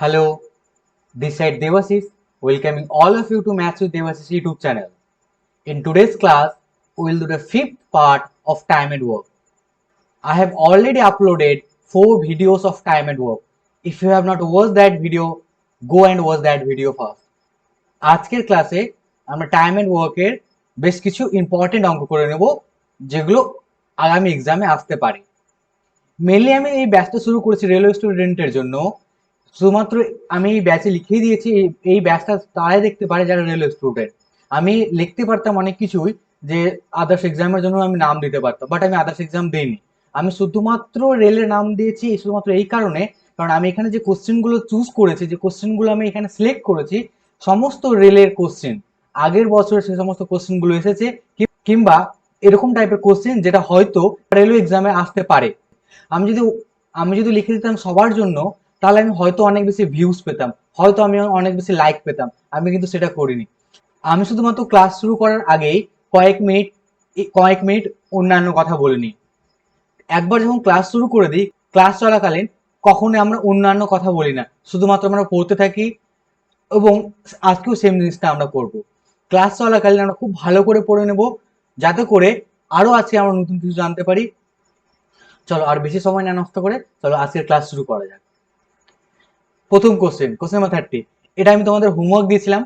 Hello, this side Devasis, welcoming all of you to Maths with Devasis YouTube channel. In today's class, we will do the fifth part of time and work. I have already uploaded 4 videos of time and work. If you have not watched that video, go and watch that video first. আজকের ক্লাসে আমরা time and ওয়ার্কের বেশ কিছু important অঙ্ক করে নেব যেগুলো আগামী এক্সামে আসতে পারে। মেনলি আমি এই ব্যাচটা শুরু করেছি রেলওয়ে স্টুডেন্টের জন্য। শুধুমাত্র আমি এই ব্যাচে লিখেই দিয়েছি এই ব্যাচটা তারাই দেখতে পারে যারা রেলওয়ে স্টুডেন্ট। আমি লিখতে পারতাম অনেক কিছুই, যে আদার্স এক্সামের জন্য আমি নাম দিতে পারতাম, বাট আমি আদার্স এক্সাম দিইনি। আমি শুধুমাত্র রেলের নাম দিয়েছি শুধুমাত্র এই কারণে, কারণ আমি এখানে যে কোশ্চেনগুলো চুজ করেছি, যে কোশ্চেনগুলো আমি এখানে সিলেক্ট করেছি, সমস্ত রেলের কোশ্চেন। আগের বছর সে সমস্ত কোশ্চেনগুলো এসেছে, কিংবা এরকম টাইপের কোশ্চেন যেটা হয়তো রেলওয়ে এক্সামে আসতে পারে। আমি যদি লিখে দিতাম সবার জন্য, তাহলে আমি হয়তো অনেক বেশি ভিউজ পেতাম, হয়তো আমি অনেক বেশি লাইক পেতাম। আমি কিন্তু সেটা করিনি। আমি শুধুমাত্র ক্লাস শুরু করার আগেই কয়েক মিনিট অন্যান্য কথা বলে নিই। একবার যখন ক্লাস শুরু করে দিই, ক্লাস চলাকালীন কখনোই আমরা অন্যান্য কথা বলি না, শুধুমাত্র আমরা পড়তে থাকি। এবং আজকেও সেম জিনিসটা আমরা করব। ক্লাস চলাকালীন আমরা খুব ভালো করে পড়ে নেব, যাতে করে আরো আজকে আমরা নতুন কিছু জানতে পারি। চলো আর বেশি সময় না নষ্ট করে চলো আজকের ক্লাস শুরু করা যাক। প্রথম কোশ্চেন নাম্বার 30। এটা আমি তোমাদের হোমওয়ার্ক দিয়েছিলাম।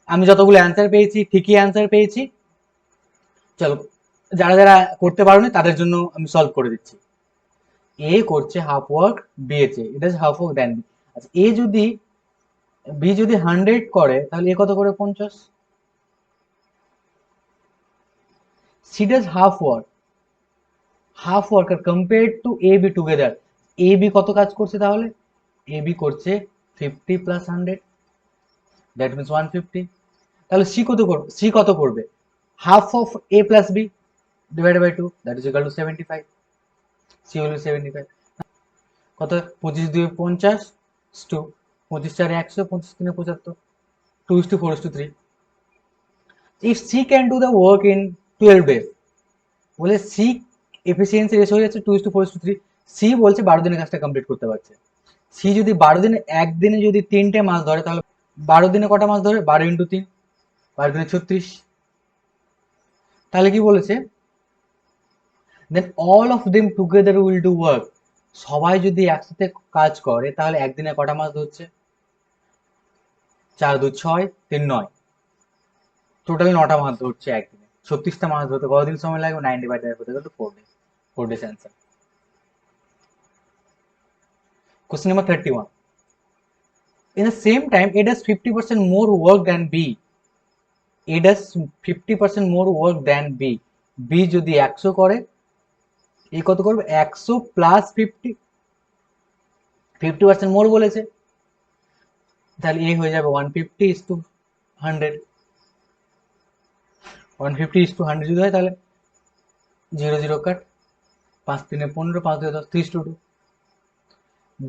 আমি যতগুলো অ্যান্সার পেয়েছি ঠিকই অ্যান্সার পেয়েছি। চলো, যারা যারা করতে পারোনি তাদের জন্য আমি সলভ করে দিচ্ছি। এ করছে হাফ ওয়ার্ক বি এর চেয়ে, এটা হাফ ওয়ার্ক দেন। আচ্ছা, বি যদি 100 করে তাহলে এ কত করে 50। সি ডাজ হাফ ওয়ার্ক আর compared to A B together. A B কত কাজ করছে তাহলে? এ বি করছে 50 প্লাস 100, দ্যাট মিনস 150। তাহলে সি কত করবে? Half of A plus B divided by 2, that is equal to 75। C হলো 75। কত? 25 2 50 to 25 4 100, 25 3 75, 2:4:3। If C can do the work in 12 days, বলে সি এফিসিয়েন্সি রেশিও হয়ে যাচ্ছে 2:4:3। সি বলছে 12 দিনে কাজটা কমপ্লিট করতে পারছে। সি যদি 12 দিনে, একদিনে যদি 3টে মাস ধরে, তাহলে 12 দিনে কটা মাস ধরে? 12 ইন্টু 3, 12 দিনে 36। তাহলে কি বলেছে? Then all of them together will do work. সবাই যদি একসাথে কাজ করে তাহলে একদিনে কটা মাস ধরছে? 4 2 6 3 9, টোটালি 9টা মাস ধরছে একদিনে। 36টা মাস ধরতে কতদিন সময় লাগবে? 9 divided by 4 days. 4 days answer. Question number 31. In the same time, A does 50% more work than B. A does 50% more work than B. B যদি 100 করে, এ কত করবে? 100 প্লাস 50, 50% মোর বলেছে, তাহলে এ হয়ে যাবে 150 ইস টু 100। 150 ইস টু 100 যদি হয় তাহলে 0 0 cut, 5 3 15, 5 2 10, 3 to 2।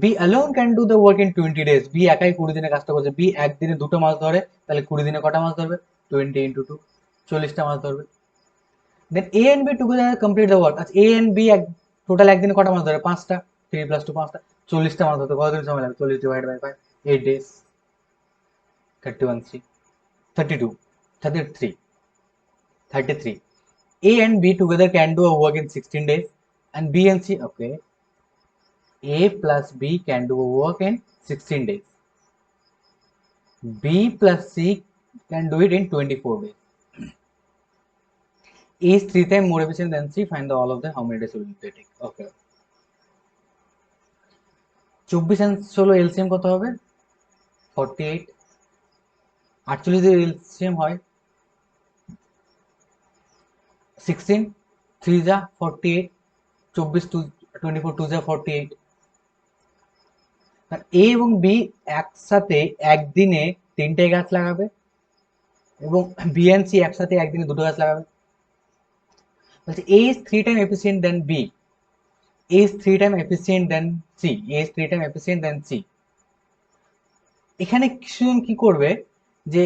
B alone can do the work in 20 days। B একাই 20 দিনে কাজটা করছে। বি একদিনে 2টো মাস ধরে, তাহলে 20 দিনে কটা মাস ধরবে? 20 ইন্টু 2, 40টা মাস ধরবে। Then A and B together complete the work. আচ্ছা, এ এন্ড বি টোটাল একদিনে কটা মাস ধরে? 5টা। 3 প্লাস 2 5টা, 40টা মাস ধরতে কতদিন সময় লাগবে? 40 divide by 5, 8 days। 31 3 32 33 33। A and B together can do a work in 16 days, and B and C, okay, A plus B can do a work in 16 days. B plus C can do it in 24 days. A is 3 times more efficient than C. Find the all of them. How many days will they take? Okay. 24 হলো LCM কত হবে? 48। 48 যদি LCM হয় 16, 3 যা 48, 24 2 24 2 যা 48। এ এবং B একসাথে একদিনে 3টে গাছ লাগাবে, এবং বি এন্ড সি একসাথে একদিনে 2টো গাছ লাগাবে। বলছে A is 3 time efficient than B, A is 3 time efficient than C, A is 3 time efficient than C. এখানে কিছুজন কি করবে, যে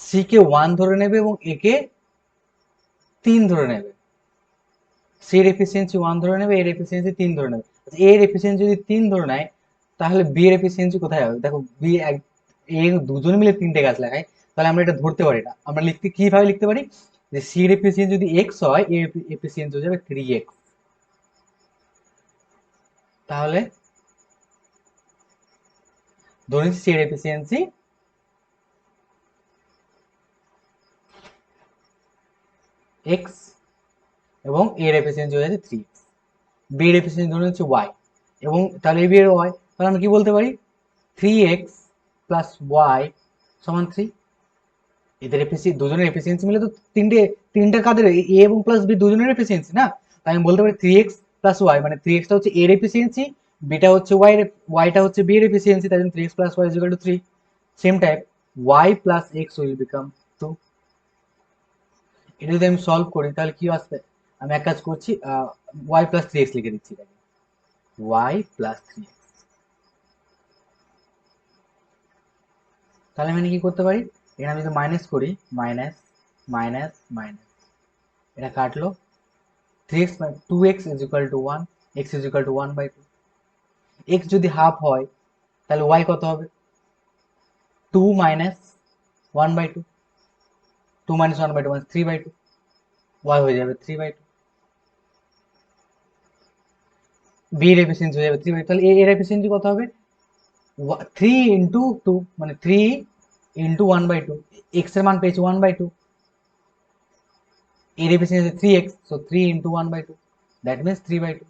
সি কে 1 ধরে নেবে এবং এ কে 3 ধরে নেবে। সি এর এফিসিয়েন্সি 1 ধরে নেবে, এর এফিসিয়েন্সি 3 ধরে নেবে। এর এফিসিয়েন্সি যদি 3 ধরে নেয়, তাহলে বি এর এফিসিয়েন্সি কোথায় হবে? দেখো বি এ দুজন মিলে 3টে গাছ লাগায়, তাহলে আমরা এটা ধরতে পারি না। আমরা কিভাবে লিখতে পারি যে সি এর এফিসিয়েন্সি যদি এক্স হয়, এ এফিসিয়েন্সি হয়ে যাবে 3x। তাহলে ধরে নিচ্ছি সি এর এফিসিয়েন্সি এক্স এবং এর এফিসিয়েন্সি হয়ে যাচ্ছে 3x। বি এর এফিসিয়েন্সি ধরে নিচ্ছি ওয়াই, এবং তাহলে বি এর ওয়াই, তাহলে আমরা কি বলতে পারি 3x প্লাস ওয়াই সমান 3। এদের দুজনের এফিসিয়েন্সি মিলে তো তিনটা কাদের, এ এবং প্লাস বি দুজনের এফিসিয়েন্সি না, তাই আমি বলতে পারি 3x প্লাস ওয়াই, মানে 3xটা হচ্ছে এর এফিসিয়েন্সি, বিটা হচ্ছে ওয়াইটা হচ্ছে বি এর এফিসিয়েন্সি, তাই জন্য 3x plus Y is equal to 3। Same type Y plus X will become 2। এটা যদি আমি সলভ করি তাহলে কি আসবে? আমি এক কাজ করছি, ওয়াই প্লাস 3x লিখে দিচ্ছি, ওয়াই প্লাস 3x। তাহলে আমি কি করতে পারি, এখানে আমি যদি মাইনাস করি, মাইনাস মাইনাস মাইনাস, এটা কাটলো, 3x 2x is equal to 1, x is equal to 1/2। x যদি হাফ হয় তাহলে y কত হবে? 2 minus 1/2, 2 minus 1/2 মানে 3/2, y হয়ে যাবে 3/2। b এর এফিসিয়েন্সি হয়ে যাবে 3/2, তাহলে a এর এফিসিয়েন্সি কত হবে? 3 ইন্টু 2 মানে 3 ইন্টু 1/2, x এর মান পেয়েছি 1/2, এর efficiency 3x, so 3 into 1/2, that means 3/2,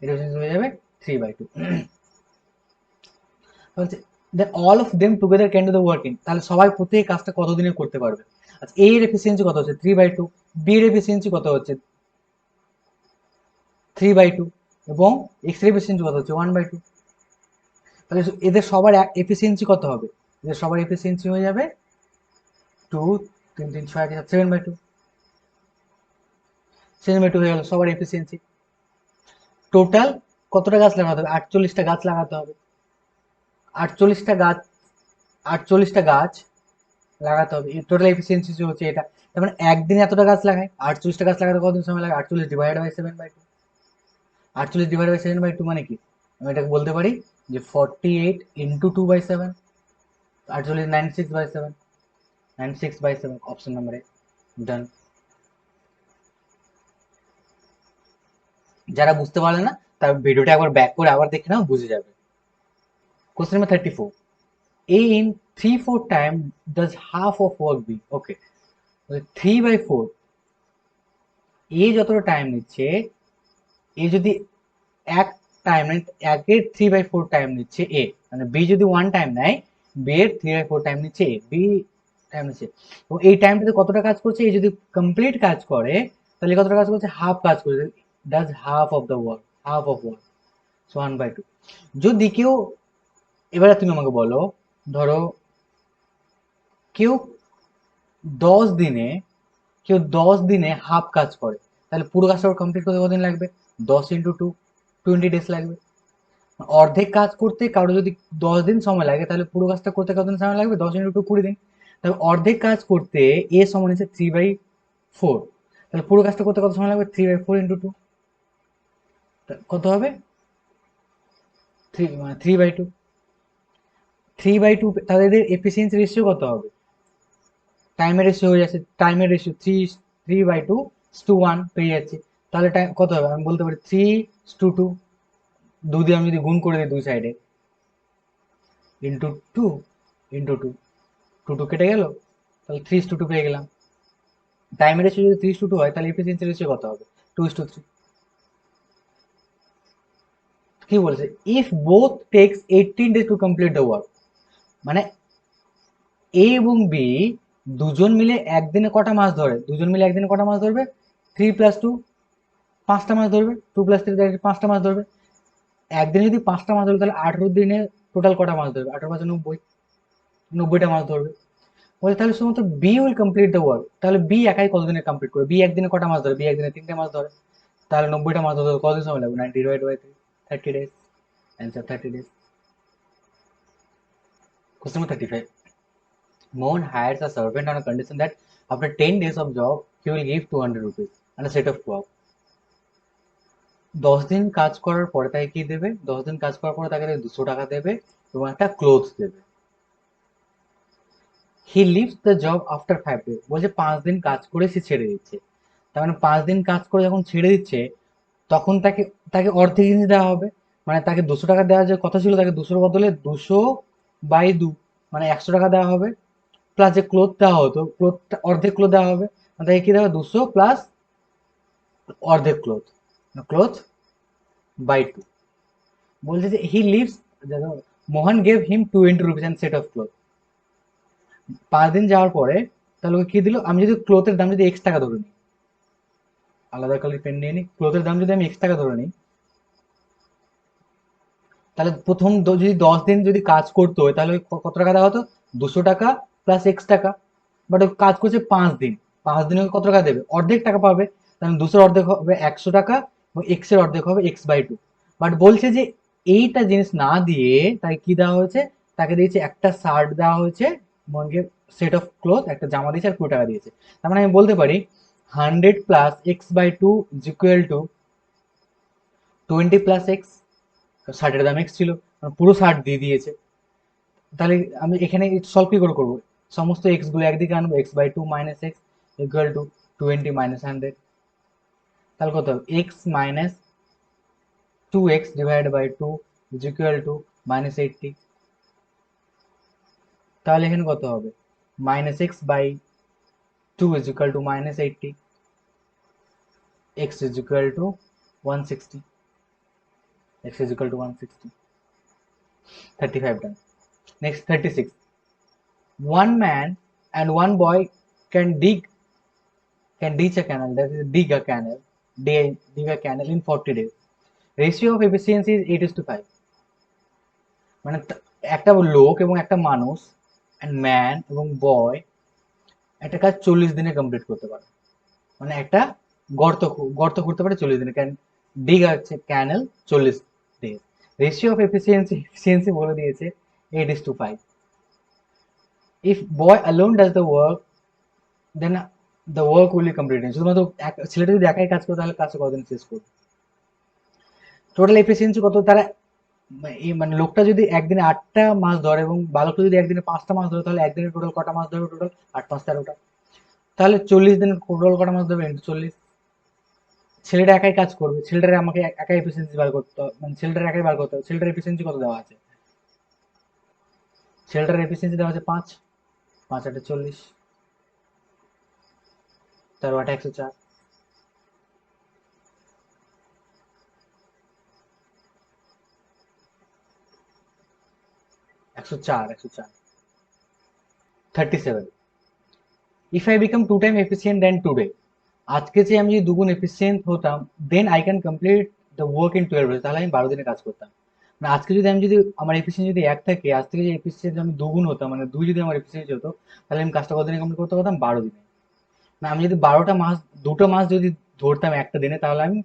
এর এফিসিয়েন্সি হয়ে যাবে 3/2। Then all of them together can do the work in, তাহলে সবাই প্রত্যেক কাজটা কতদিনে করতে পারবে? আচ্ছা, এ এর এফিসিয়েন্সি কত হচ্ছে 3/2, বি এর এফিসিয়েন্সি কত হচ্ছে 3/2, এবং এক্স এর এফিসিয়েন্সি কত হচ্ছে 1/2। তাহলে এদের সবার এফিসিয়েন্সি কত হবে? এদের সবার এফিসিয়েন্সি হয়ে যাবে 2 3 3 6 7/2, 7/2 হয়ে গেল সবার এফিসিয়েন্সি। টোটাল কতটা গাছ লাগাতে হবে? 48টা গাছ লাগাতে হবে। 48টা গাছ, 48টা গাছ লাগাতে হবে, টোটাল এফিসিয়েন্সি হচ্ছে এটা। তার মানে একদিনে এতটা গাছ লাগায়, 48টা গাছ লাগাতে কতদিন সময় লাগে? 48 ডিভাইড বাই 7/2, 48 ডিভাইড বাই 7/2 মানে কি? আমি এটাকে বলতে পারি যে 48 ইন্টু 2/7, 48 96/7, 96/7 অপশন নাম্বার এ, ডান। যারা বুঝতে পারলে না তার ভিডিওটা একবার ব্যাক করে আবার দেখে নাও, বুঝে যাবে। Question number 34, a in 3/4 time does half of work b, ওকে 3/4, এ যতটা টাইম নিচ্ছে, এ যদি এক টাইম মানে একের 3/4 টাইম নিচ্ছে এ, মানে বি যদি 1 টাইম নেয়, বি এর 3/4 টাইম নিচ্ছে এ, বি টাইম নিচ্ছে, এবং এই টাইমটাতে কতটা কাজ করছে? এ যদি কমপ্লিট কাজ করে তাহলে কতটা কাজ করছে? হাফ কাজ করছে, does half of the work, half of work, so 1/2। যদি কেউ, এবারে তুমি আমাকে বলো, ধরো কেউ 10 দিনে, হাফ কাজ করে, তাহলে পুরো কাজটা কমপ্লিট করতে কতদিন লাগবে? 10 × 2 20 ডেজ লাগবে। অর্ধেক কাজ করতে কারো যদি 10 দিন সময় লাগে, তাহলে পুরো কাজটা করতে কতদিন সময় লাগবে? 10 × 2 20 দিন। তাহলে অর্ধেক কাজ করতে এ সমান হচ্ছে 3/4, তাহলে পুরো কাজটা করতে কত সময় লাগবে? 3/4 × 2 কত হবে? 3 মানে 3/2, 3/2, তাহলে এদের এফিসিয়েন্সি রেশিও কত হবে? টাইমের রেশিও হয়ে যাচ্ছে, টাইমের রেশিও 3/2 পেয়ে যাচ্ছে, তাহলে টাইম কত হবে? আমি বলতে পারি 3:2, 2 দিয়ে আমি যদি গুণ করে দিই দুই সাইডে, ইন্টু 2 ইন্টু 2, 2 কেটে গেল, তাহলে 3:2 পেয়ে গেলাম। টাইমের রেশিও যদি 3:2 হয় তাহলে এফিসিয়েন্সি রেশিও কত হবে? 2:3। কি বলেছে? If both takes 18 days to complete the work, মানে এ এবং বি দুজন মিলে একদিনে কটা মাস ধরে? দুজন মিলে একদিনে কটা মাস ধরবে? 3+2, 5টা মাস ধরবে, 2+3 5টা মাস ধরবে। একদিনে যদি 5টা মাস ধরবে তাহলে 18 দিনে টোটাল কটা মাস ধরবে? 18 × 5 = 90টা মাস ধরবে। বলছে তাহলে শুধুমাত্র B will complete the work, তাহলে বি একাই কতদিনে কমপ্লিট করবে? বি একদিনে কটা মাস ধরে? বি একদিনে 3টে মাস ধরে, তাহলে 90টা মাস ধরতে কতদিন সময় লাগবে? 90 divide by 3, 30 days, answer 30 days. Question number 35, Mohan hires a servant on a condition that after 10 days of job he will give 200 rupees and a set of clock. 10 দিন কাজ করার পরে তাকে কি দেবে? 10 দিন কাজ করার পরে তাকে 200 টাকা দেবে এবং একটা ক্লোথস দেবে। He lives the job after 5 days, বলছে 5 দিন কাজ করে সে ছেড়ে দিচ্ছে। তার মানে 5 দিন কাজ করে যখন ছেড়ে দিচ্ছে তখন তাকে তাকে অর্ধেক জিনিস দেওয়া হবে। মানে তাকে 200 টাকা দেওয়ার যে কথা ছিল, তাকে 200 বদলে 200/2 মানে 100 টাকা দেওয়া হবে। প্লাস যে ক্লোথ দেওয়া হতো, ক্লোথটা অর্ধেক ক্লোথ দেওয়া হবে। মানে তাকে কি দেওয়া হবে? 200 প্লাস অর্ধেক ক্লোথ, ক্লোথ বাই 2। বলছে যে he lives, Mohan gave him 20 rupees and set of cloth. 5 দিন যাওয়ার পরে তাহলে ওকে কি দিল? আমি যদি ক্লোথের দাম যদি X টাকা ধরে নিই, আলাদা কালার পেন নিয়ে নিই, ক্লোথের দাম যদি আমি X টাকা ধরে নিই, তাহলে প্রথম যদি 10 দিন যদি কাজ করতে হয় তাহলে কত টাকা দেওয়া হতো? 200 টাকা প্লাস X টাকা। বাট ও কাজ করছে 5 দিন, 5 দিনে কত টাকা দেবে? অর্ধেক টাকা পাবে। তাহলে 200 অর্ধেক হবে 100 টাকা এবং এক্স এর অর্ধেক হবে X/2। বাট বলছে যে এইটা জিনিস না দিয়ে তাকে কি দেওয়া হয়েছে? তাকে দিয়েছে একটা শার্ট দেওয়া হয়েছে, মনকে সেট অফ ক্লোথ, একটা জামা দিয়েছে আর 20 টাকা দিয়েছে। তার মানে আমি বলতে পারি 100 plus X/2 is equal to 20 plus X। শার্টের দাম X ছিল, পুরো শার্ট দিয়ে দিয়েছে। তাহলে আমি এখানে সলভ কি করে করবো? সমস্ত এক্স গুলো একদিকে আনবো, X/2 minus X equal to 20 minus 100। তাহলে কত হবে? X minus 2x divide by 2 is equal to -80। তাহলে এখানে কত হবে? -x/2 is equal to -80, x is equal to 160, x is equal to 160। 35 done. Next 36. One man and one boy can ditch a canal, that is dig a canal in 40 days. Ratio of efficiency is 8:5. মানে একটা লোক এবং একটা মানুষ, man এবং বয়, একটা কাজ 40 দিনে কমপ্লিট করতে পারে। মানে একটা গর্ত করতে পারে 40 দিনে। ডিগ আছে canal 40 days. Ratio of efficiency বলে দিয়েছে 8:5। If boy alone does the work then the work will be completed. শুধুমাত্র ছেলেটা যদি একাই কাজ করে তাহলে কাজটা কতদিন শেষ করবে? টোটাল এফিসিয়েন্সি কত? তারা মানে লোকটা যদি একদিনে 8টা মাছ ধরে এবং বালকটা যদি একদিনে 5টা মাছ ধরে, তাহলে একদিনে টোটাল কটা মাছ ধরবে? টোটাল 8 5 13টা। তাহলে 40 দিনে টোটাল কটা মাছ ধরবে? ইন্টু 40। ছেলেটা একাই কাজ করবে, ছেলেটার আমাকে একাই এফিসিয়েন্সি বার করতে হবে, মানে ছেলেটার একাই বার করতে হবে। ছেলেটার এফিসিয়েন্সি কত দেওয়া আছে? ছেলেটার এফিসিয়েন্সি দেওয়া আছে 5, 5 8 40, 13 8 104। 104 37। If I become 2 time efficient than today, আজকে যে আমি যদি দুগুণ এফিসিয়েন্ট হতাম, then I can complete the work in 12 days, তাহলে আমি 12 দিনে কাজ করতাম। মানে আজকে যদি আমি যদি আমার এফিসিয়েন্সি যদি 1 থাকে, আজ থেকে যে এফিসিয়েন্সি আমি দুগুণ হতাম, মানে 2 যদি আমার এফিসিয়েন্সি হতো, তাহলে আমি কাজটা কতদিনে কমপ্লিট করতে পারতাম? 12 দিনে। না আমি যদি 12টা মাস, 2টো মাস যদি ধরতাম একটা দিনে, তাহলে আমি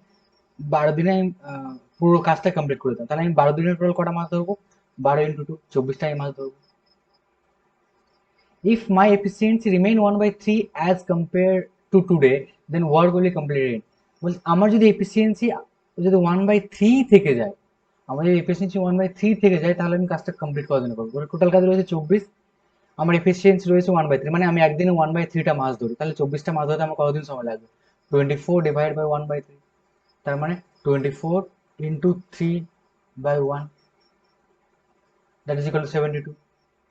12 দিনে আমি পুরো কাজটা কমপ্লিট করে দিতাম। তাহলে আমি 12 দিনের টোটাল কটা মাস ধরবো? 12 × 2 24টা আমি মাস ধরবো। If my efficiency remain 1/3 as compared to today, then work will be completed. বলছে আমার যদি এফিসিয়েন্সি যদি 1/3 থেকে যায়, আমার যদি এফিসিয়েন্সি 1/3 থেকে যায়, তাহলে আমি কাজটা কমপ্লিট কতদিনে করবো? টোটাল কাজ রয়েছে 24, আমার এফিসিয়েন্সি রয়েছে 1/3, মানে আমি একদিনে 1/3টা মাস ধরি, তাহলে 24টা মাস ধরতে আমার কতদিন সময় লাগবে? 24 ডিভাইড বাই 1/3, তার মানে 24 into 3/1, that is equal two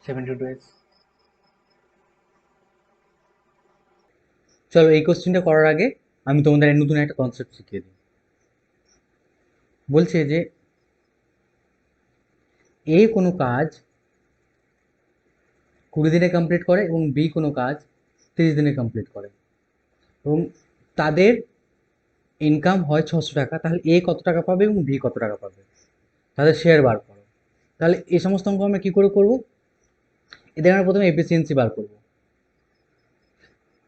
72 days। চলো এই কোশ্চেনটা করার আগে আমি তোমাদের নতুন একটা কনসেপ্ট শিখিয়ে দিই। বলছে যে এ কোনো কাজ 20 দিনে কমপ্লিট করে এবং বি কোনো কাজ 30 দিনে কমপ্লিট করে এবং তাদের ইনকাম হয় 600 টাকা। তাহলে এ কত টাকা পাবে এবং বি কত টাকা পাবে? তাদের শেয়ার বার করো। তাহলে এই সমস্ত অঙ্ক আমরা কী করে করবো? এদের আমরা প্রথমে এফিসিয়েন্সি বার করবো।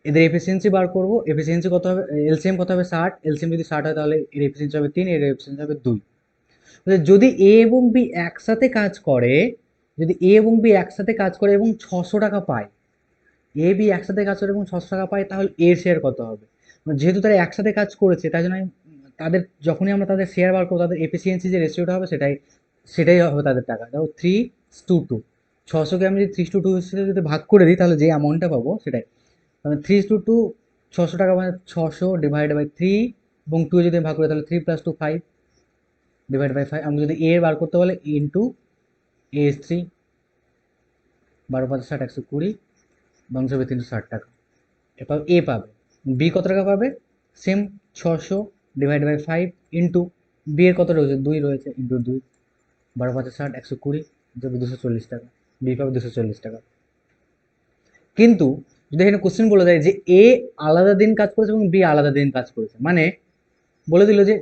এদের এফিসিয়েন্সি বার করবো। এফিসিয়েন্সি কত হবে? এলসিএম কত হবে? 60। এলসিএম যদি 60 হয় তাহলে এর এফিসিয়েন্সি হবে 3, এর এফিসিয়েন্সি হবে 2। যদি এ এবং বি একসাথে কাজ করে, যদি এ এবং বি একসাথে কাজ করে এবং 600 টাকা পায়, এ বি একসাথে কাজ করে এবং 600 টাকা পায়, তাহলে এর শেয়ার কত হবে? যেহেতু তারা একসাথে কাজ করেছে, তাই জন্য তাদের যখনই আমরা তাদের শেয়ার বার করবো, তাদের এফিসিয়েন্সি যে রেশিওটা হবে সেটাই সেটাই হবে তাদের টাকা। দেখো 3:2, 600কে আমি যদি 3:2 হিসেবে যদি ভাগ করে দিই তাহলে যে অ্যামাউন্টটা পাবো সেটাই, মানে 3:2, 600 টাকা মানে 600 ডিভাইড বাই 3, এবং 2 যদি ভাগ করি তাহলে 3+2 5 ডিভাইড বাই 5। আমি যদি এ বার করতে বলে ইন্টু A3, 12×5=60, 120, বাংশ হবে 360 টাকা। এরপর এ পাবে। বি কত টাকা পাবে? Same 600 divide by 5 into B এর কত রয়েছে? 2 রয়েছে, ইন্টু 2, 12×5=60, 120, যাবে 240 টাকা। বি পাবে 240 টাকা। কিন্তু যদি এখানে কোশ্চেন বলে দেয় যে এ আলাদা দিন কাজ করেছে এবং বি আলাদা দিন কাজ করেছে, মানে বলে দিল যে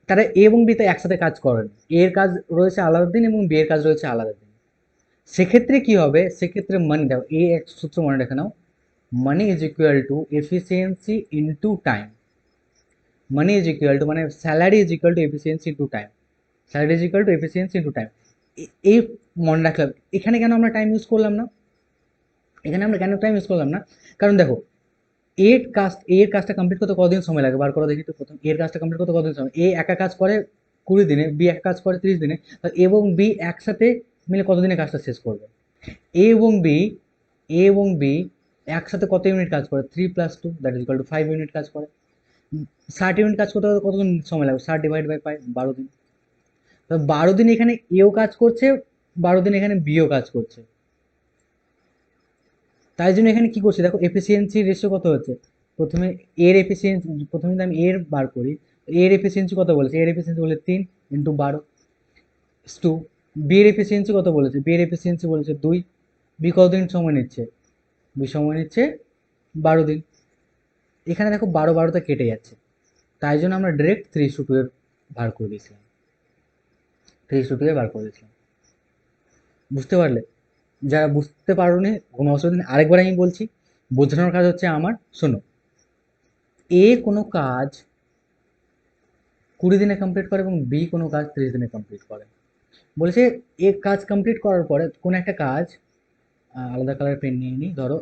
তারা এ এবং বি তে একসাথে কাজ করেন, এর কাজ রয়েছে আলাদা দিন এবং বি এর কাজ রয়েছে আলাদা দিন, সেক্ষেত্রে কি হবে? সেক্ষেত্রে মানি, দেখো এই এক সূত্র মনে রেখে নাও, money is equal to efficiency into time. Money is equal to, মানে salary is equal to efficiency into time. Salary is equal to efficiency into time. এই মনে রাখলাম। এখানে কেন আমরা টাইম ইউজ করলাম না? এখানে আমরা কেন টাইম ইউজ করলাম না? কারণ দেখো এর কাজটা কমপ্লিট করতে কতদিন সময় লাগে বার করো দেখি তো। প্রথম এর কাজটা কমপ্লিট করতে কতদিন সময়? এ একা কাজ করে 20 দিনে, বি একা কাজ করে 30 দিনে, এবং বি একসাথে মিলে কতদিনে কাজটা শেষ করবে? এ এবং বি এ এবং বি একসাথে কত ইউনিট কাজ করে? 3+2 that is equal two 5 unit কাজ করে। 60 ইউনিট কাজ করতে কতদিন সময় লাগবে? 60 ডিভাইড বাই 5, 12 দিন। তো 12 দিন এখানে এও কাজ করছে, 12 দিন এখানে বিও কাজ করছে। তাই জন্য এখানে কি করছি দেখো, এফিসিয়েন্সি রেশিও কত হচ্ছে? প্রথমে প্রথমে যদি আমি এর বার করি, এর এফিসিয়েন্সি কত বলেছে? এর এফিসিয়েন্সি বলে 3 ইন্টু 12 বি এর এফিসিয়েন্সি কত বলেছে? বি এর এফিসিয়েন্সি বলেছে 2। বি কতদিন সময় নিচ্ছে? বি সময় নিচ্ছে 12 দিন। এখানে দেখো 12 কেটে যাচ্ছে, তাই জন্য আমরা ডিরেক্ট 3:2 এর বার করে দিয়েছিলাম। 3:2 এর বার করে দিয়েছিলাম। বুঝতে পারলে? যারা বুঝতে পারোনি কোনো অসুবিধা নেই, আরেকবার আমি বলছি, বোঝানোর কাজ হচ্ছে আমার। শোনো, এ কোনো কাজ 20 দিনে কমপ্লিট করে এবং বি কোনো কাজ 30 দিনে কমপ্লিট করে। বলেছে এ কাজ কমপ্লিট করার পরে কোনো একটা কাজ, আলাদা কালার পেন নিয়ে নিই, ধরো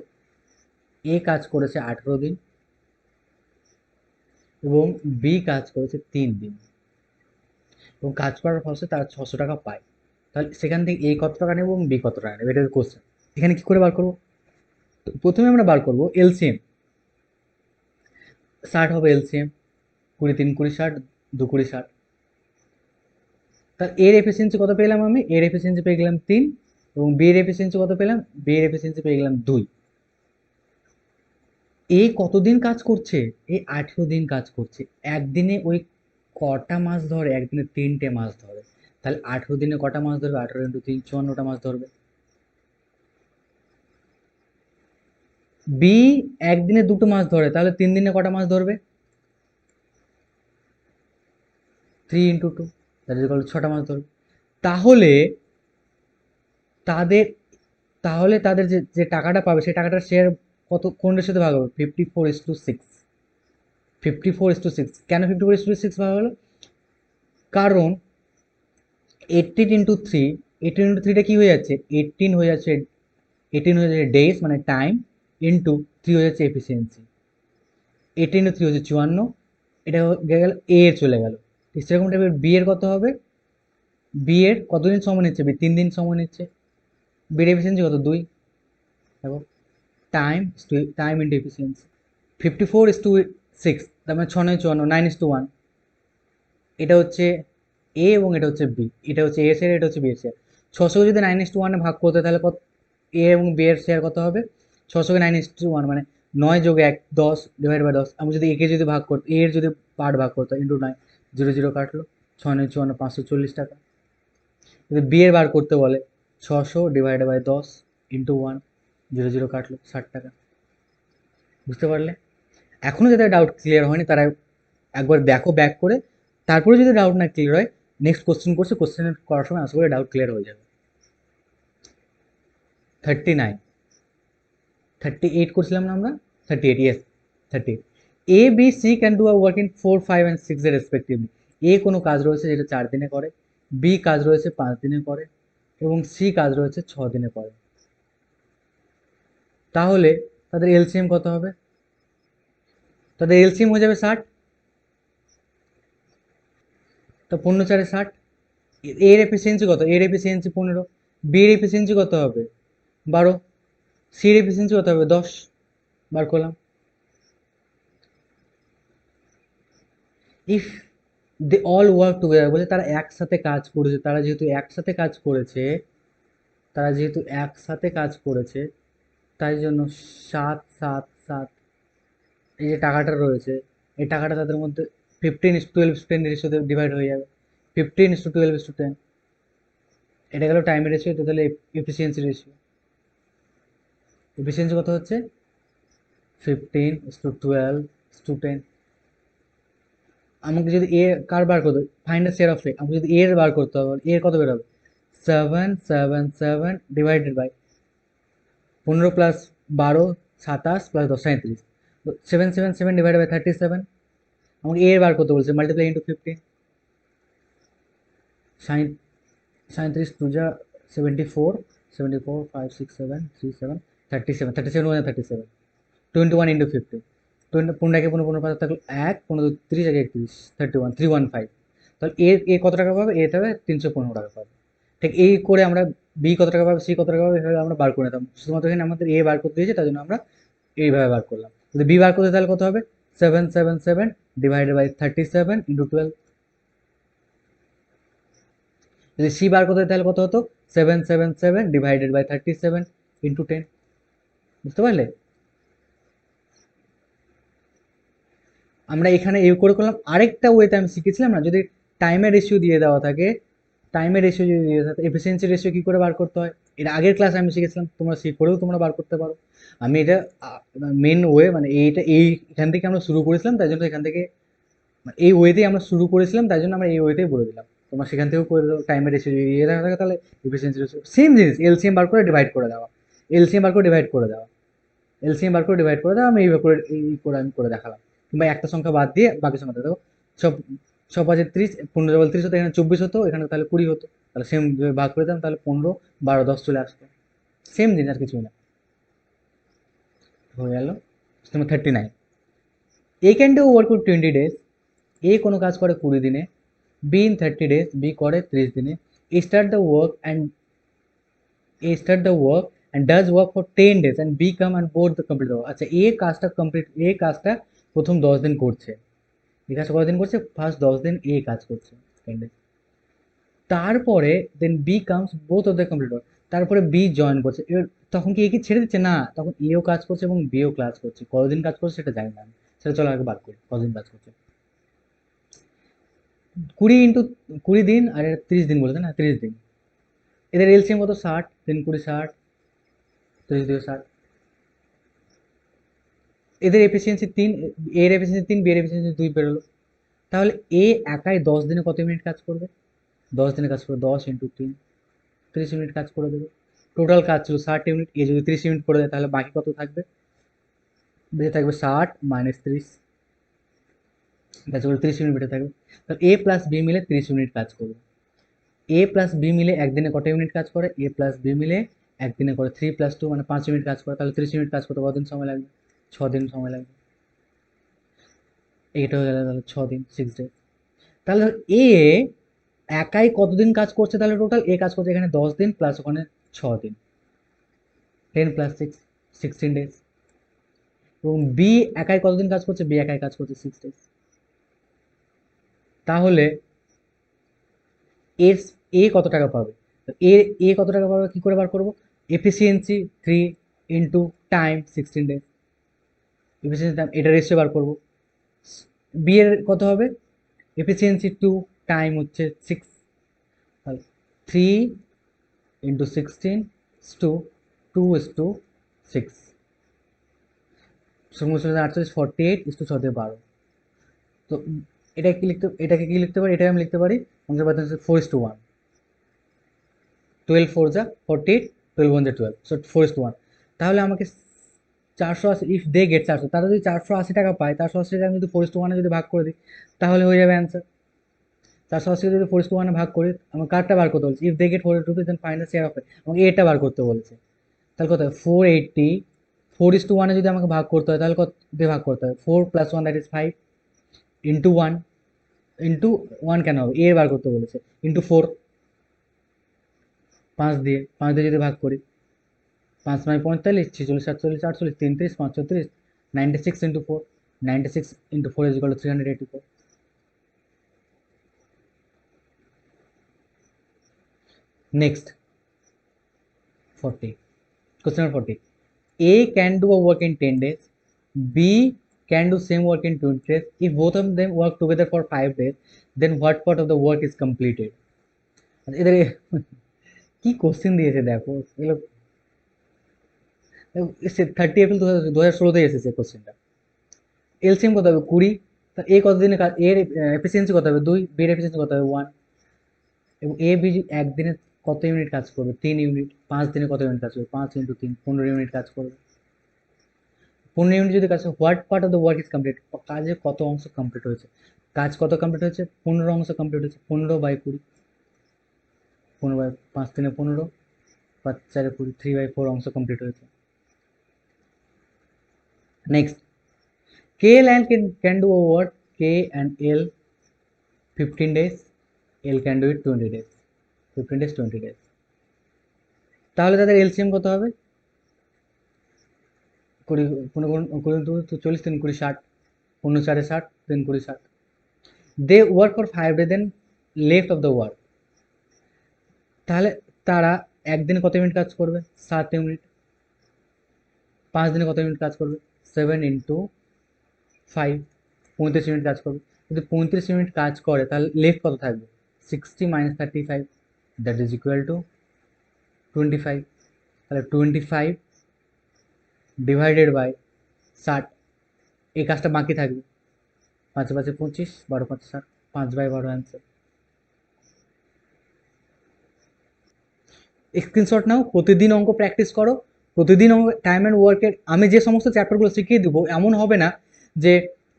এ কাজ করেছে 18 দিন এবং বি কাজ করেছে 3 দিন, এবং কাজ করার ফলে তারা 600 টাকা পায়। তাহলে সেখান থেকে এ কত টাকা নেবো এবং বি কত টাকা নেবে, এটা কোশ্চেন। এখানে কি করে বার করবো? প্রথমে আমরা বার করবো এলসিএম। 60 হবে এলসিএম, 20, 3, 20, 60, 2, 20, 60। তার এর এফিসিয়েন্সি কত পেলাম? আমি এর এফিসিয়েন্সি পেয়ে গেলাম 3, এবং বি এর এফিসিয়েন্সি কত পেলাম? বি এর এফিসিয়েন্সি পেয়ে গেলাম 2। এ কতদিন কাজ করছে? এ 18 দিন কাজ করছে। একদিনে ওই কটা মাছ ধরে? একদিনে 3টে মাছ ধরে। তাহলে 18 দিনে কটা মাছ ধরবে? 18 × 3 = 54টা মাছ ধরবে। বি একদিনে 2টো মাছ ধরে, তাহলে 3 দিনে কটা মাছ ধরবে? 3 × 2 দ্যাট ইজ ইকুয়াল টু 6টা মাছ ধরবে। তাহলে তাদের তাহলে তাদের যে যে টাকাটা পাবে সেই টাকাটার শেয়ার কত, কোন রেশিওতে ভাগ হবে? 54:6। 54:6 কেন 54:6 ভাগ হলো? কারণ 18 × 3, 18 × 3টা কি হয়ে যাচ্ছে? 18 হয়ে যাচ্ছে ডেজ মানে টাইম, ইন্টু 3 হয়ে যাচ্ছে এফিসিয়েন্সি। 18 × 3 হচ্ছে 54, এটা গেল এ এর চলে গেল। ঠিক সেরকম টাইপের বি এর কত হবে? বি এর কতদিন সময় নিচ্ছে? বি 3 দিন সময় নিচ্ছে। বির এফিসিয়েন্সি কত? 2। দেখো টাইম টাইম ইন্টু এফিসিয়েন্সি। 54:6 তার মানে 6×9 = 54, 9:1। এটা হচ্ছে এ এবং এটা হচ্ছে বি, এটা হচ্ছে এ শেয়ার, এটা হচ্ছে বি এর শেয়ার। 600 যদি 9:1 ভাগ করতে, তাহলে কত এ এবং বি এর শেয়ার কত হবে? 600কে 9:1 মানে 9 + 1 10 ডিভাইড বাই 10। আমি যদি একে যদি ভাগ করতে, এর যদি পার্ট ভাগ করতে ইন্টু 9, 0 0 কাটলো, 6×9 = 540 টাকা। যদি বি এর বার করতে বলে 600 ডিভাইড বাই 10 ইন্টু 1, 0 0 কাটলো, 60 টাকা। বুঝতে পারলে? এখনো যাদের ডাউট ক্লিয়ার হয়নি তারা একবার দেখো ব্যাক করে, তারপরে যদি ডাউট না ক্লিয়ার হয় নেক্সট কোশ্চেন করছে, কোশ্চেন করার সময় আশা করি ডাউট ক্লিয়ার হয়ে যাবে। 39, 38 করছিলাম না আমরা? 38, yes 38। A B C can do a work in 4, 5 and 6 এর রেসপেক্টিভলি। এ কোনো কাজ রয়েছে যেটা 4 দিনে করে, বি কাজ রয়েছে 5 দিনে করে, এবং সি কাজ রয়েছে 6 দিনে করে। তাহলে তাদের এলসিএম কত হবে? তাদের এলসিএম হয়ে যাবে 60। তো 15×4 = 60। এর এফিসিয়েন্সি কত? এর এফিসিয়েন্সি 15, বি এর এফিসিয়েন্সি কত হবে? 12, সি এর এফিসিয়েন্সি কত হবে? 10। বার করলাম। If they all work together, বলে তারা একসাথে কাজ করেছে, তারা যেহেতু একসাথে কাজ করেছে, তাই জন্য 7, 7, 7, এই যে টাকাটা রয়েছে, এই টাকাটা তাদের মধ্যে 15:12:10 রেশিওতে ডিভাইড হয়ে যাবে। 15:12:10, এটা গেল টাইমের রেশিও, এটা তাহলে এফিসিয়েন্সি রেশিও। এফিসিয়েন্সি কত হচ্ছে? 15:12:10। আমাকে যদি এ কার বার করতে, ফাইন্ড দ্য শেয়ার অফ এ, আমাকে যদি এর বার করতে হবে, এর কত বেরোবে? 7, 7, 7 divided by 15 plus 12, 27 plus 10, 37। 7, 7, 7 divided by 37। আমাকে এর বার করতে বলছে, মাল্টিপ্লাই ইন্টু 15। 37 টু যা 74, 74, 5, 6, 7, 3, 7, 37, 37 1 37, 21 ইন্টু 15। 15 15 15 5 থাকলো 1, 15 30 1 31, 31, 315। তাহলে এ কত টাকা পাবে? এটা হবে 315 টাকা পাবে। ঠিক এই করে আমরা বি কত টাকা পাবে, সি কত টাকা পাবে, এভাবে আমরা বার করে নিতাম। শুধুমাত্র এখানে আমাদের এ বার করতে দিয়েছে, তার জন্য আমরা এইভাবে বার করলাম। যদি বি বার করতে, তাহলে কত হবে? 777 ডিভাইডেড বাই 37 ইন্টু 12। যদি সি বার করতে, তাহলে কত হতো? 777 ডিভাইডেড বাই 37 ইন্টু 10। বুঝতে পারলে? আমরা এখানে এই করে করলাম। আরেকটা ওয়েতে আমি শিখেছিলাম না, যদি টাইমের রেশিও দিয়ে দেওয়া থাকে, টাইমের রেশিও যদি দিয়ে থাকে, এফিসিয়েন্সি রেশিও কী করে বার করতে হয়, এটা আগের ক্লাসে আমি শিখেছিলাম। তোমরা করেও তোমরা বার করতে পারো। আমি এটা মেন ওয়ে, মানে এখান থেকে আমরা শুরু করেছিলাম, তাই জন্য এখান থেকে এই ওয়েতেই আমরা শুরু করেছিলাম, তাই জন্য আমরা এই ওয়েতেই বলে দিলাম। তোমরা সেখান থেকেও করে দাও। টাইমের রেশিও যদি ইয়ে দেখা থাকে, তাহলে এফিসিয়েন্সি রেশিও সেম জিনিস, এলসিএম বার করে ডিভাইড করে দেওয়া। এলসিএম বার করে ডিভাইড করে দেওয়া। এলসিএম বার করে ডিভাইড করে দেওয়া। আমি এইভাবে করে আমি করে দেখালাম। কিংবা একটা সংখ্যা বাদ দিয়ে বাকি সংখ্যা দেখো। সব সব আছে 30, 15 30 হতো, এখানে 24 হতো, এখানে তাহলে 20 হতো। তাহলে সেম ভাগ করে দিতাম, তাহলে 15, 12, 10 চলে আসতো। সেম জিনিস, আর কিছুই না। হয়ে গেল তোমার 39। A can do work with 20 days, A কোনো কাজ করে 20 দিনে, বি ইন 30 days, বি করে 30 দিনে। Start the work and does work for 10 days and B come and both the complete. আচ্ছা, এ কাজটা প্রথম 10 দিন করছে। এই কাজটা কতদিন করছে? ফার্স্ট 10 দিন এ কাজ করছে, 10 days। তারপরে then B comes, both of the complete work. তারপরে বি জয়েন করছে। এবার তখন কি এ কি ছেড়ে দিচ্ছে? না, তখন এও কাজ করছে এবং বিও কাজ করছে। কতদিন কাজ করছে সেটা জানি না আমি, সেটা চলো আগে বার করি কতদিন কাজ করছে। 20 দিন আর 30 দিন বলেছে না, 30 দিন। এদের এলসিএম কত? 60, 3 20, 60, 30 2 60। এদের এফিসিয়েন্সি 3, এর এফিসিয়েন্সি 3, বি এর এফিসিয়েন্সি 2 বেরোলো। তাহলে এ একাই 10 দিনে কত মিনিট কাজ করবে? 10 দিনে কাজ করবে 10 ইন্টু 3, 30 মিনিট কাজ করে দেবে। টোটাল কাজ ছিল 60 ইউনিট। এ যদি 30 ইউনিট করে দেয়, তাহলে বাকি কত থাকবে? বেঁচে থাকবে 60 মাইনাস 30, কাজ করে 30 ইউনিট বেঁচে থাকবে। তাহলে এ প্লাস বি মিলে 30 ইউনিট কাজ করবে। এ প্লাস বি মিলে একদিনে কত ইউনিট কাজ করে? এ প্লাস বি মিলে একদিনে করে 3 + 2 মানে 5 ইউনিট কাজ করে। তাহলে 30 ইউনিট কাজ করতে কতদিন সময় লাগবে? 6 দিন সময় লাগবে। এইটা হয়ে গেল তাহলে 6 দিন, 6 ডে। তাহলে এ একাই কতদিন কাজ করছে? তাহলে টোটাল এ কাজ করছে এখানে 10 দিন প্লাস ওখানে 6 দিন, 10 + 6, 16 ডেজ। এবং বি একাই কতদিন কাজ করছে? বি একাই কাজ করছে 6 ডেজ। তাহলে এর এ কত টাকা পাবে? এ এ কত টাকা পাবে কি করে বার করবো? Efficiency 3 into time 16 days. Efficiency time, এটা রেশিও বার করবো। বি এর কত হবে? এফিসিয়েন্সি 2, টাইম হচ্ছে 6, তাহলে 3 ইন্টু 16 টু 2:6, সমস্ত 48, 48:6 তো এটাকে কি লিখতে পারি? এটাকে আমি লিখতে পারি আমাদের পাচ্ছি 4:1, 12 4 যা 48, 12 1 যা 12, সো 4:1। তাহলে আমাকে 480, ইফ দে গেট 400, তারা যদি 480 টাকা পায়, 480 টাকা আমি যদি 4:1 যদি ভাগ করে দিই, তাহলে হয়ে যাবে অ্যান্সার। 480 যদি 4:1 ভাগ করি, আমার কারটা বার করতে বলছে? If they get 4 rupees then find the share of it, আমাকে এটা বার করতে বলেছে। তাহলে কত হয়? 480, 4:1 যদি আমাকে ভাগ করতে হয়, তাহলে কত দিয়ে ভাগ করতে হয়? 4 + 1 দ্যাট ইজ 5 ইন্টু 1, ইন্টু 1 কেন হবে, এ বার করতে বলেছে, ইন্টু 4, 5 দিয়ে যদি ভাগ করি, 5 নয় 45, 46 48 48, 33 5 36, 96 into 4, 96 into 4 is equal two 384। Next 40, question number 40, A can do a work in 10 days, B can do same work in 20 days. If both of them work together for 5 days, then what part of the work is completed? এদের কি question দিয়েছে দেখো, এগুলো 30 April 2016 এসেছে কোশ্চেনটা। LCM কত হবে 20, তা এ কতদিনে কাজ, এর এফিসিয়েন্সি কত হবে 2, বি এর এফিসিয়েন্সি কত হবে 1, এবং এ বি একদিনে কত ইউনিট কাজ করবে 3 ইউনিট, 5 দিনে কত ইউনিট কাজ করবে 5 ইন্টু 3 15 ইউনিট কাজ করবে। 15 ইউনিট যদি কাজ, what part of the work is complete, কাজের কত অংশ কমপ্লিট হয়েছে, কাজ কত কমপ্লিট হয়েছে 15 অংশ কমপ্লিট হয়েছে, 15/20, 15/5 3 15, 5 4 20, 3/4 অংশ কমপ্লিট হয়েছে। Next, K and can do a work, K and L 15 days, L can do it 20 days, 15 days 20 days, তাহলে তাদের এলসিএম কত হবে 20 15 40 3 20 60, 15 4 60 3 20 60, they work for 5 days, then left of the work, তাহলে তারা একদিনে কত ইউনিট কাজ করবে 7 ইউনিট, 5 দিনে কত ইউনিট কাজ করবে 7 ইন্টু 5, 35 ইউনিট কাজ করবে। যদি 35 ইউনিট কাজ করে তাহলে লেফট কত থাকবে 60 minus 35, that is equal two 25, তাহলে 25 ডিভাইডেড বাই 60, এই কাজটা বাকি থাকবে 5 5 25, 12 5 60, 5/12 অ্যান্সার। স্ক্রিনশট নাও, প্রতিদিন অঙ্ক প্র্যাকটিস করো, প্রতিদিন অঙ্ক টাইম অ্যান্ড ওয়ার্কের, আমি যে সমস্ত চ্যাপ্টারগুলো শিখিয়ে দেবো এমন হবে না যে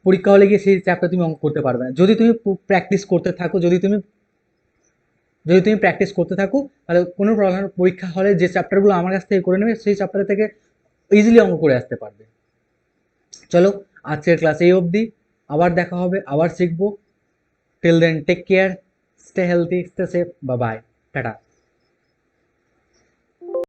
পরীক্ষা হলে গিয়ে সেই চ্যাপ্টার তুমি অঙ্ক করতে পারবে না। যদি তুমি প্র্যাকটিস করতে থাকো, যদি তুমি প্র্যাকটিস করতে থাকো, তাহলে কোনো প্রবলেম, পরীক্ষা হলে যে চ্যাপ্টারগুলো আমার কাছ থেকে করে নেবে সেই চ্যাপ্টার থেকে ইজিলি অঙ্ক করে আসতে পারবে। চলো আজকের ক্লাস এই অবধি, আবার দেখা হবে, আবার শিখবো। Till then take care, stay healthy, stay safe, bye bye, tata.